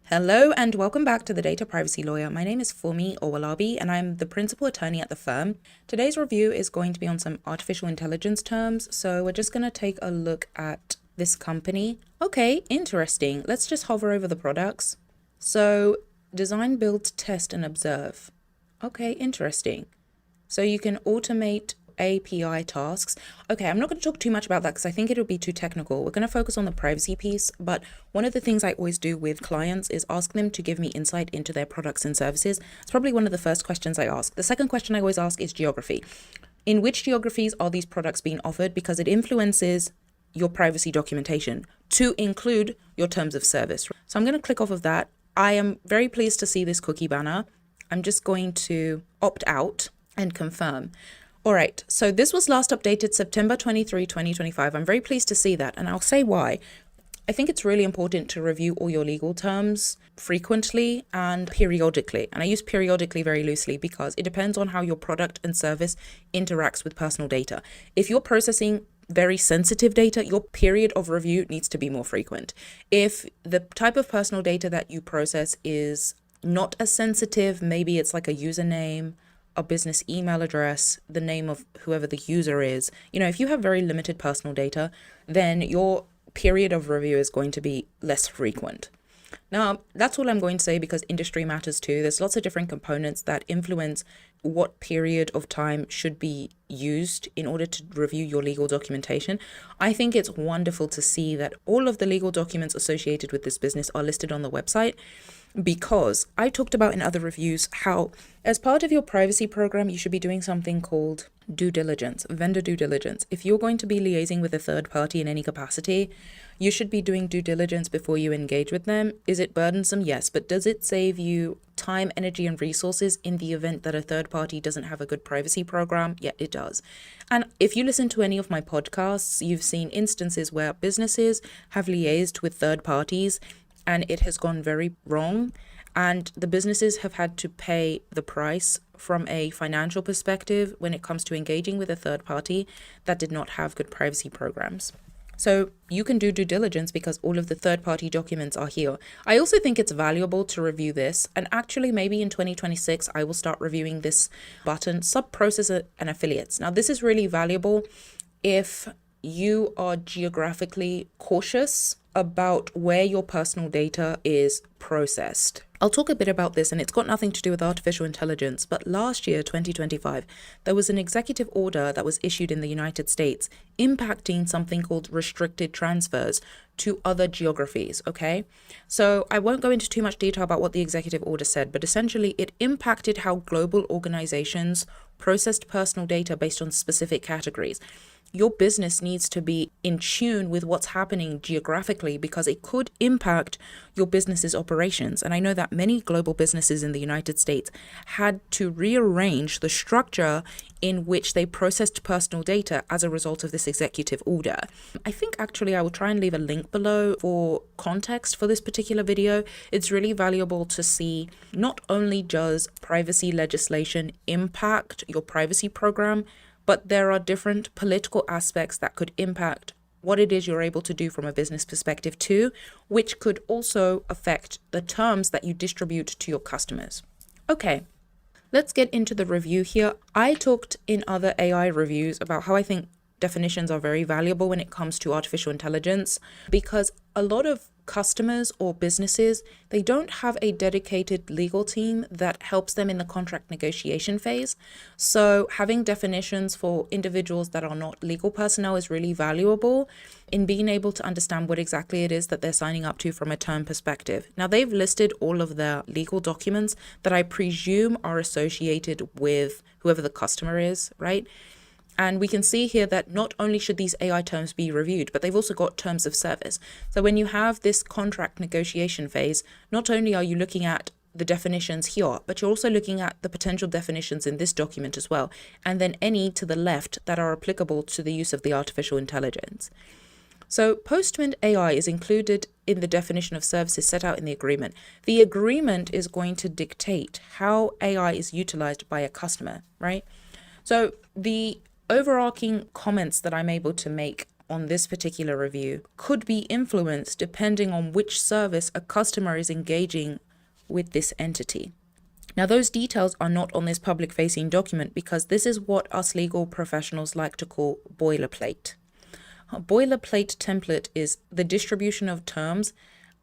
Hello and welcome back to the Data Privacy Lawyer. My name is Funmi Owolabi and I'm the principal attorney at the firm. Today's review is going to be on some artificial intelligence terms, so we're just going to take a look at this company. Okay, interesting. Let's just hover over the products. So, design, build, test, and observe. Okay, interesting. So you can automate API tasks. Okay, I'm not going to talk too much about that because I think it'll be too technical. We're going to focus on the privacy piece, but one of the things I always do with clients is ask them to give me insight into their products and services. It's probably one of the first questions I ask. The second question I always ask is geography. In which geographies are these products being offered? Because it influences your privacy documentation to include your terms of service. So I'm going to click off of that. I am very pleased to see this cookie banner. I'm just going to opt out and confirm. All right, so this was last updated September 23, 2025. I'm very pleased to see that, and I'll say why. I think it's really important to review all your legal terms frequently and periodically. And I use periodically very loosely because it depends on how your product and service interacts with personal data. If you're processing very sensitive data, your period of review needs to be more frequent. If the type of personal data that you process is not as sensitive, maybe it's like a username, a business email address, the name of whoever the user is. If you have very limited personal data, then your period of review is going to be less frequent. Now, that's all I'm going to say because industry matters too. There's lots of different components that influence what period of time should be used in order to review your legal documentation. I think it's wonderful to see that all of the legal documents associated with this business are listed on the website, because I talked about in other reviews how as part of your privacy program, you should be doing something called due diligence, vendor due diligence. If you're going to be liaising with a third party in any capacity, you should be doing due diligence before you engage with them. Is it burdensome? Yes. But does it save you time, energy, and resources in the event that a third party doesn't have a good privacy program? Yeah, it does. And if you listen to any of my podcasts, you've seen instances where businesses have liaised with third parties and it has gone very wrong, and the businesses have had to pay the price from a financial perspective when it comes to engaging with a third party that did not have good privacy programs. So you can do due diligence because all of the third-party documents are here. I also think it's valuable to review this, and actually maybe in 2026 I will start reviewing this button, Subprocessor and Affiliates. Now this is really valuable if you are geographically cautious about where your personal data is processed. I'll talk a bit about this, and it's got nothing to do with artificial intelligence, but last year, 2025, there was an executive order that was issued in the United States impacting something called restricted transfers to other geographies, okay? So I won't go into too much detail about what the executive order said, but essentially it impacted how global organizations processed personal data based on specific categories. Your business needs to be in tune with what's happening geographically because it could impact your business's operations. And I know that many global businesses in the United States had to rearrange the structure in which they processed personal data as a result of this executive order. I think actually I will try and leave a link below for context for this particular video. It's really valuable to see not only does privacy legislation impact your privacy program, but there are different political aspects that could impact what it is you're able to do from a business perspective too, which could also affect the terms that you distribute to your customers. Okay, let's get into the review here. I talked in other AI reviews about how I think definitions are very valuable when it comes to artificial intelligence, because a lot of customers or businesses, they don't have a dedicated legal team that helps them in the contract negotiation phase. So having definitions for individuals that are not legal personnel is really valuable in being able to understand what exactly it is that they're signing up to from a term perspective. Now, they've listed all of their legal documents that I presume are associated with whoever the customer is, right? And we can see here that not only should these AI terms be reviewed, but they've also got terms of service. So when you have this contract negotiation phase, not only are you looking at the definitions here, but you're also looking at the potential definitions in this document as well, and then any to the left that are applicable to the use of the artificial intelligence. So Postman AI is included in the definition of services set out in the agreement. The agreement is going to dictate how AI is utilized by a customer, right? So the overarching comments that I'm able to make on this particular review could be influenced depending on which service a customer is engaging with this entity. Now, those details are not on this public-facing document because this is what us legal professionals like to call boilerplate. A boilerplate template is the distribution of terms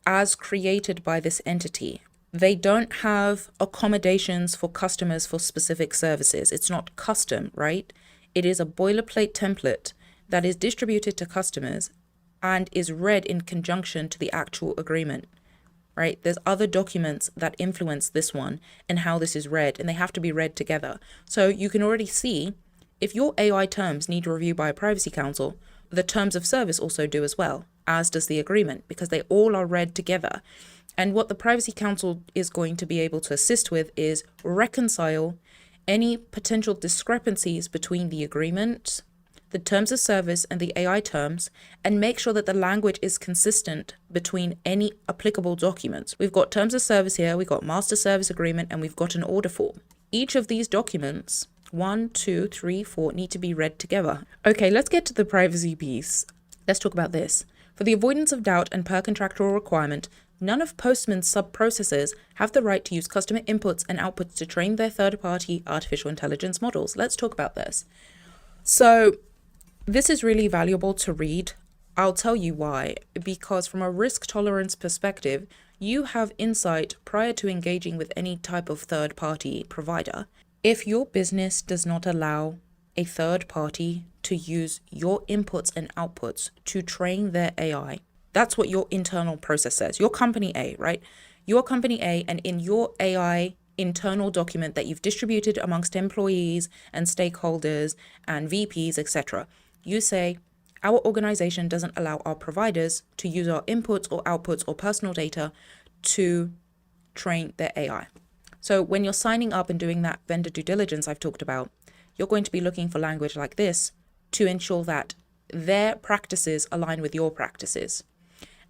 as created by this entity. They don't have accommodations for customers for specific services. It's not custom, right? It is a boilerplate template that is distributed to customers and is read in conjunction to the actual agreement, right? There's other documents that influence this one and how this is read, and they have to be read together. So you can already see if your AI terms need review by a privacy counsel, the terms of service also do as well, as does the agreement, because they all are read together. And what the privacy counsel is going to be able to assist with is reconcile any potential discrepancies between the agreement, the terms of service, and the AI terms, and make sure that the language is consistent between any applicable documents. We've got terms of service here, we've got master service agreement, and we've got an order form. Each of these documents, 1, 2, 3, 4, need to be read together. Okay, let's get to the privacy piece. Let's talk about this. For the avoidance of doubt and per contractual requirement, none of Postman's subprocessors have the right to use customer inputs and outputs to train their third-party artificial intelligence models. Let's talk about this. So this is really valuable to read. I'll tell you why. Because from a risk tolerance perspective, you have insight prior to engaging with any type of third-party provider. If your business does not allow a third party to use your inputs and outputs to train their AI, that's what your internal process says. Your company A, right? Your company A, and in your AI internal document that you've distributed amongst employees and stakeholders and VPs, etc., you say, our organization doesn't allow our providers to use our inputs or outputs or personal data to train their AI. So when you're signing up and doing that vendor due diligence I've talked about, you're going to be looking for language like this to ensure that their practices align with your practices.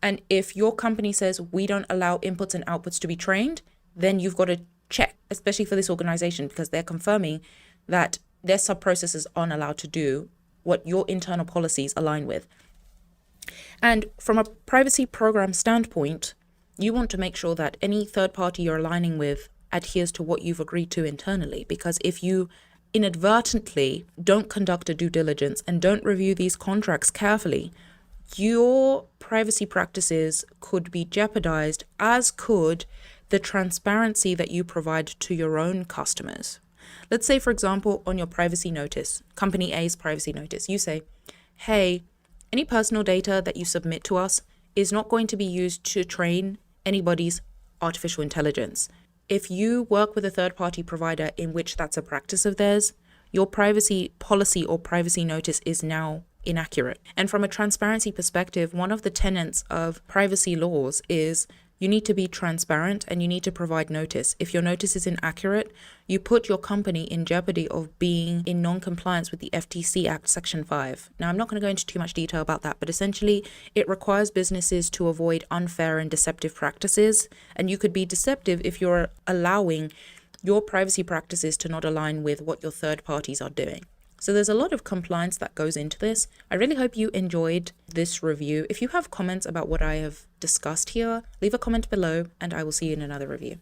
And if your company says we don't allow inputs and outputs to be trained, then you've got to check, especially for this organization, because they're confirming that their subprocessors aren't allowed to do what your internal policies align with. And from a privacy program standpoint, you want to make sure that any third party you're aligning with adheres to what you've agreed to internally, because if you inadvertently don't conduct a due diligence and don't review these contracts carefully, your privacy practices could be jeopardized, as could the transparency that you provide to your own customers. Let's say, for example, on your privacy notice, company A's privacy notice, you say, hey, any personal data that you submit to us is not going to be used to train anybody's artificial intelligence. If you work with a third-party provider in which that's a practice of theirs, your privacy policy or privacy notice is now inaccurate. And from a transparency perspective, one of the tenets of privacy laws is you need to be transparent and you need to provide notice. If your notice is inaccurate, you put your company in jeopardy of being in non-compliance with the FTC Act Section 5. Now, I'm not going to go into too much detail about that, but essentially it requires businesses to avoid unfair and deceptive practices. And you could be deceptive if you're allowing your privacy practices to not align with what your third parties are doing. So there's a lot of compliance that goes into this. I really hope you enjoyed this review. If you have comments about what I have discussed here, leave a comment below and I will see you in another review.